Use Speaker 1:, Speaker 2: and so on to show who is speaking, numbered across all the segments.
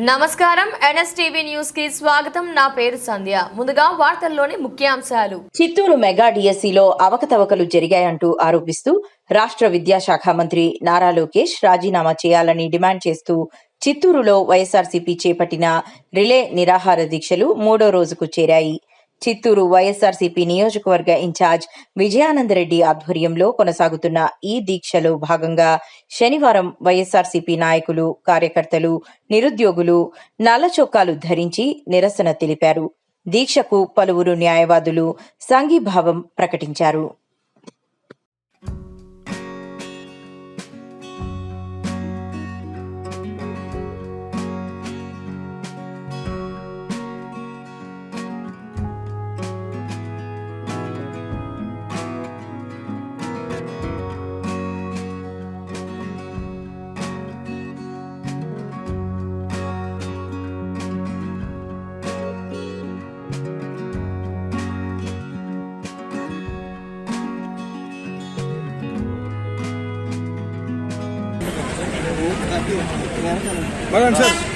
Speaker 1: నమస్కారం NSTV news కి స్వాగతం. నా పేరు సంధ్య. ముందుగా వార్తల్లోని ముఖ్యాంశాలు.
Speaker 2: చిత్తూరు మెగా డిఎస్సిలో అవకతవకలు జరిగాయంటూ ఆరోపిస్తూ రాష్ట్ర విద్యాశాఖ మంత్రి నారా లోకేష్ రాజీనామా చేయాలని డిమాండ్ చేస్తూ చిత్తూరులో వైఎస్ఆర్సీపీ చేపట్టిన రిలే నిరాహార దీక్షలు 3వ రోజుకు చేరాయి. చిత్తూరు వైఎస్ఆర్సీపీ నియోజకవర్గ ఇన్ఛార్జ్ విజయానందరెడ్డి ఆధ్వర్యంలో కొనసాగుతున్న ఈ దీక్షలో భాగంగా శనివారం వైఎస్ఆర్సీపీ నాయకులు, కార్యకర్తలు, నిరుద్యోగులు నల్ల చొక్కాలు ధరించి నిరసన తెలిపారు. దీక్షకు పలువురు న్యాయవాదులు సంఘీభావం ప్రకటించారు.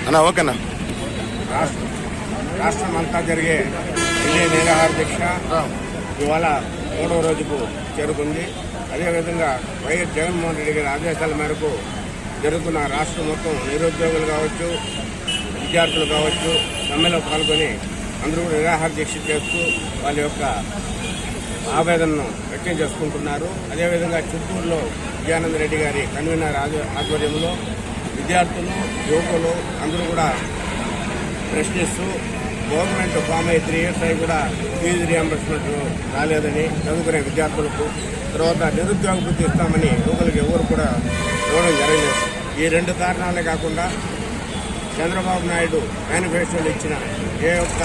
Speaker 3: అన్నా ఓకేనా. రాష్ట్రం అంతా జరిగే రిలే నిరాహార దీక్ష ఇవాళ 3వ రోజుకు చేరుకుంది. అదేవిధంగా వైఎస్ జగన్మోహన్ రెడ్డి గారి ఆదేశాల మేరకు జరుగుతున్న రాష్ట్రం మొత్తం నిరుద్యోగులు కావచ్చు, విద్యార్థులు కావచ్చు సమ్మెలో పాల్గొని అందరూ నిరాహార దీక్ష చేస్తూ వాళ్ళ యొక్క ఆవేదనను వ్యక్తం చేసుకుంటున్నారు. అదేవిధంగా చిత్తూరులో విజయానందరెడ్డి గారి కన్వీనర్ ఆధ్వర్యంలో విద్యార్థులు, యువకులు అందరూ కూడా ప్రశ్నిస్తూ గవర్నమెంట్ ఫామ్ అయ్యి 3 years అయి కూడా ఫీజు రియంబర్స్మెంట్ రాలేదని చదువుకునే విద్యార్థులకు, తర్వాత నిరుద్యోగ వృత్తి ఇస్తామని యువకులకు ఎవరు కూడా ఇవ్వడం జరగలేదు. ఈ 2 కారణాలే కాకుండా చంద్రబాబు నాయుడు మేనిఫెస్టోలు ఇచ్చిన ఏ ఒక్క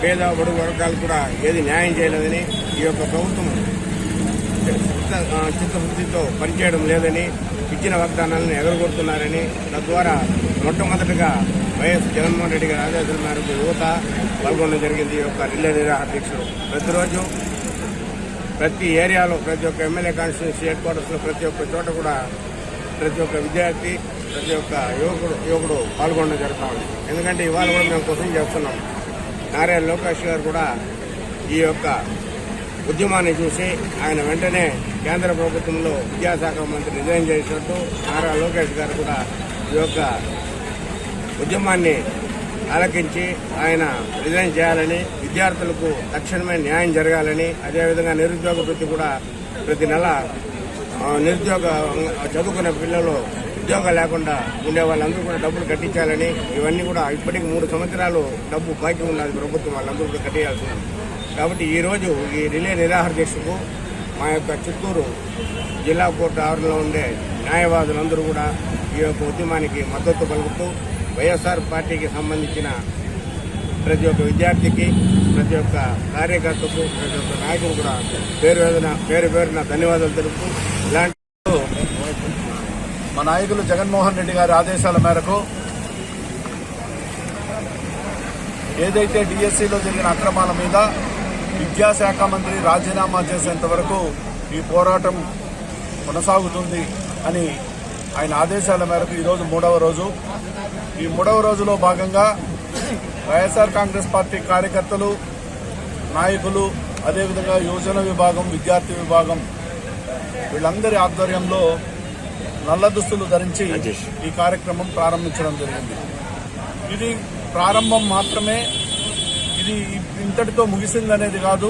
Speaker 3: పేద బడుగు వర్గాలు కూడా ఏది న్యాయం చేయలేదని, ఈ యొక్క ప్రభుత్వం చిత్తశుద్ధితో పనిచేయడం లేదని, ఇచ్చిన వాగ్దానాలను ఎగరగొడుతున్నారని, తద్వారా మొట్టమొదటిగా వైఎస్ జగన్మోహన్ రెడ్డి గారి ఆదేశాల మేరకు యువత పాల్గొనడం జరిగింది. ఈ యొక్క రిలే నిరాహార దీక్షలు ప్రతిరోజు ప్రతి ఏరియాలో, ప్రతి ఒక్క ఎమ్మెల్యే కాన్స్టిట్యూన్సీ హెడ్ క్వార్టర్స్లో ప్రతి ఒక్క చోట కూడా ప్రతి ఒక్క విద్యార్థి, ప్రతి ఒక్క యువకుడు పాల్గొనడం జరుగుతూ ఉంది. ఎందుకంటే ఇవాళ కూడా మేము క్వశ్చన్ చేస్తున్నాం. నారా లోకేష్ గారు కూడా ఈ యొక్క ఉద్యమాన్ని చూసి ఆయన వెంటనే కేంద్ర ప్రభుత్వంలో విద్యాశాఖ మంత్రి రిజైన్ చేసినట్టు నారా లోకేష్ గారు కూడా ఈ యొక్క ఉద్యమాన్ని ఆలకించి ఆయన రిజైన్ చేయాలని, విద్యార్థులకు తక్షణమే న్యాయం జరగాలని, అదేవిధంగా నిరుద్యోగ వృత్తి కూడా ప్రతి నెల చదువుకునే పిల్లలు ఉద్యోగం లేకుండా ఉండే వాళ్ళందరూ కూడా డబ్బులు కట్టించాలని, ఇవన్నీ కూడా ఇప్పటికి 3 సంవత్సరాలు డబ్బు బాకీ ఉన్నది ప్రభుత్వం, వాళ్ళందరూ కూడా కట్టేయాల్సి ఉంది. కాబట్టి ఈరోజు ఈ రిలే నిరాహార దీక్షకు మా యొక్క చిత్తూరు జిల్లా కోర్టు ఆవరణలో ఉండే న్యాయవాదులందరూ కూడా ఈ యొక్క ఉద్యమానికి మద్దతు పలుకుతూ వైఎస్ఆర్ పార్టీకి సంబంధించిన ప్రతి ఒక్క విద్యార్థికి, ప్రతి ఒక్క కార్యకర్తకు, ప్రతి ఒక్క నాయకుడు కూడా పేరున ధన్యవాదాలు తెలుపుతూ, ఇలాంటి
Speaker 4: మా నాయకులు జగన్మోహన్ రెడ్డి గారి ఆదేశాల మేరకు ఏదైతే డిఎస్సిలో జరిగిన అక్రమాల మీద విద్యాశాఖ మంత్రి రాజీనామా చేసేంత వరకు ఈ పోరాటం కొనసాగుతుంది అని ఆయన ఆదేశాల మేరకు ఈరోజు 3వ రోజు. ఈ 3వ రోజులో భాగంగా వైఎస్ఆర్ కాంగ్రెస్ పార్టీ కార్యకర్తలు, నాయకులు, అదేవిధంగా యువజన విభాగం, విద్యార్థి విభాగం వీళ్ళందరి ఆధ్వర్యంలో నల్ల దుస్తులు ధరించి ఈ కార్యక్రమం ప్రారంభించడం జరిగింది. ఇది ప్రారంభం మాత్రమే, ఇది ఇంతటితో ముగిసిందనేది కాదు.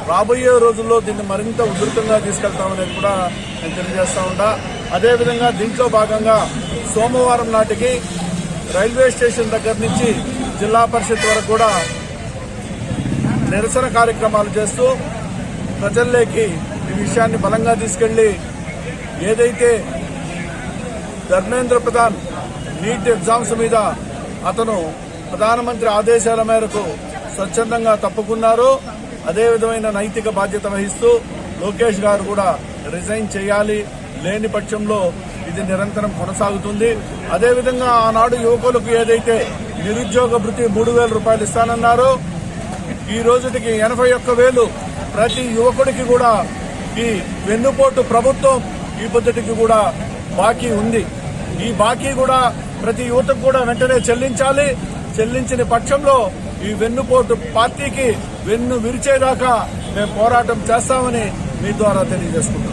Speaker 4: రాబోయే రోజుల్లో దీన్ని మరింత ఉధృతంగా తీసుకెళ్తామనేది కూడా నేను తెలియజేస్తా ఉంటా. అదేవిధంగా దీంట్లో భాగంగా సోమవారం నాటికి రైల్వే స్టేషన్ దగ్గర నుంచి జిల్లా పరిషత్ వరకు కూడా నిరసన కార్యక్రమాలు చేస్తూ ప్రజల్లోకి ఈ విషయాన్ని బలంగా తీసుకెళ్లి, ఏదైతే ధర్మేంద్ర ప్రధాన్ నీట్ ఎగ్జామ్స్ మీద అతను ప్రధానమంత్రి ఆదేశాల మేరకు స్వచ్ఛందంగా తప్పుకున్నారో అదే విధమైన నైతిక బాధ్యత వహిస్తూ లోకేష్ గారు కూడా రిజైన్ చేయాలి. లేని పక్షంలో ఇది నిరంతరం కొనసాగుతుంది. అదేవిధంగా ఆనాడు యువకులకు ఏదైతే నిరుద్యోగ భృతి 3,000 రూపాయలు ఇస్తానన్నారో ఈ రోజుకి 81,000 ప్రతి యువకుడికి కూడా ఈ వెన్నుపోటు ప్రభుత్వం ఈ పొద్దుటికి కూడా బాకీ ఉంది. ఈ బాకీ కూడా ప్రతి యువతకు కూడా వెంటనే చెల్లించాలి. చెల్లించిన పక్షంలో ఈ వెన్నుపోటు పార్టీకి వెన్ను విరిచేదాకా మేము పోరాటం చేస్తామని మీ ద్వారా తెలియజేసుకుంటున్నాం.